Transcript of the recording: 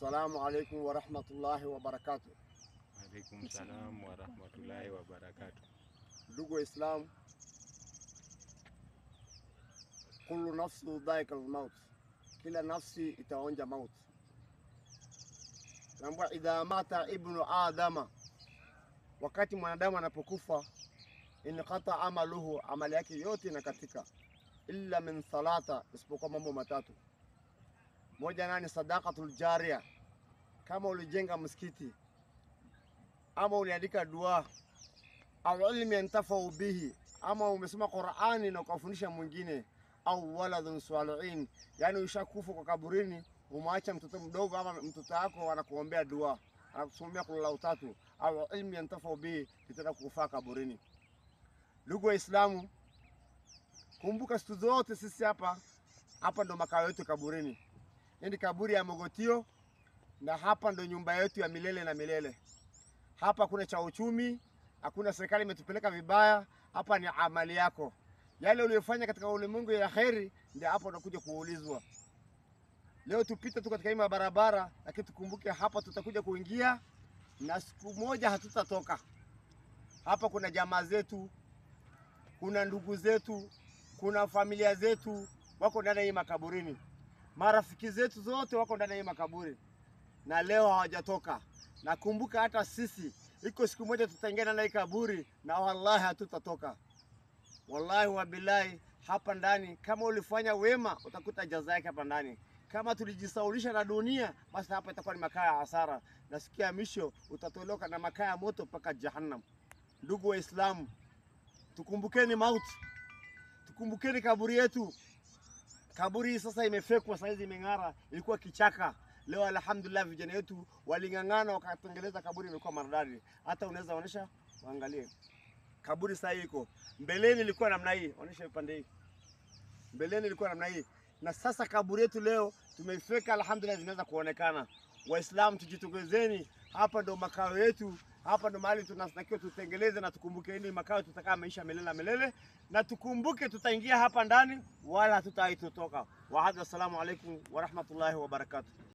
Assalamu alaikum wa rahmatullahi wa barakatuh. Alaikum salam wa rahmatullahi wa barakatuh. Ndugu wa Islam, kullu nafsu dha'iqatul maut, kila nafsi itaonja maut. Naambia idha mata ibnu adama, wakati mwanadamu anapokufa, inqata amaluhu, amali yake yote inakatika, illa min salata, isipokuwa mambo matatu. Moja nani? Sadaqatul jariya, kama ulijenga msikiti ama uliandika dua, au ilmi yantafau bihi, ama umesoma Qur'ani na ukafundisha mwingine, au waladun salihin, yani ushakufa kwa kaburini, umaacha mtoto mdogo ama mtoto wako anakuombea dua, anakusomea kula tatu, au ilmi yantafau bihi, kitaka kufa kaburini. Ndugu wa Islamu, kumbuka siku zote sisi hapa ndo makao yetu kaburini. Ndi kaburi ya Mogotio, na hapa ndo nyumba yetu ya milele na milele. Hapa kuna cha uchumi, hakuna serikali imetupeleka vibaya, hapa ni amali yako. Yale uliyofanya katika ulimwengu ya kheri, ndio hapo unakuja kuulizwa. Leo tupite tu katika hii barabara, lakini tukumbuke hapa tutakuja kuingia na siku moja hatutatoka. Hapa kuna jamaa zetu, kuna ndugu zetu, kuna familia zetu wako ndani ya hii makaburini. Marafiki zetu zote wako ndani ya hii makaburi na leo hawajatoka. Na kumbuka hata sisi iko siku moja tutaingia ndani ya kaburi na wallahi hatutatoka. Wallahi wa billahi, hapa ndani kama ulifanya wema utakuta jaza yake hapa ndani. Kama tulijisaulisha na dunia, basi hapa itakuwa ni makaa ya hasara, na siku ya mwisho utatoloka na makaa ya moto mpaka jahannam. Ndugu wa Islamu, tukumbukeni mauti, tukumbukeni kaburi yetu. Kaburi sasa imefekwa, saizi imeng'ara, ilikuwa kichaka. Leo alhamdulillah vijana wetu waling'ang'ana wakatengeneza kaburi imekuwa maridadi. Hata unaweza onesha, waangalie. Kaburi sasa iko. Mbeleni ilikuwa namna hii, onesha upande hii. Mbeleni ilikuwa namna hii. Na sasa kaburi yetu leo tumeifeka, alhamdulillah zinaweza kuonekana. Waislamu tujitongezeni, hapa ndo makao yetu, hapa ndo mahali tunatakiwa tutengeleze, na tukumbuke ni makao tutakaa maisha milele na milele, na tukumbuke tutaingia hapa ndani wala hatutaitotoka. Wa hadha, assalamu alaikum wa rahmatullahi wa barakatuh.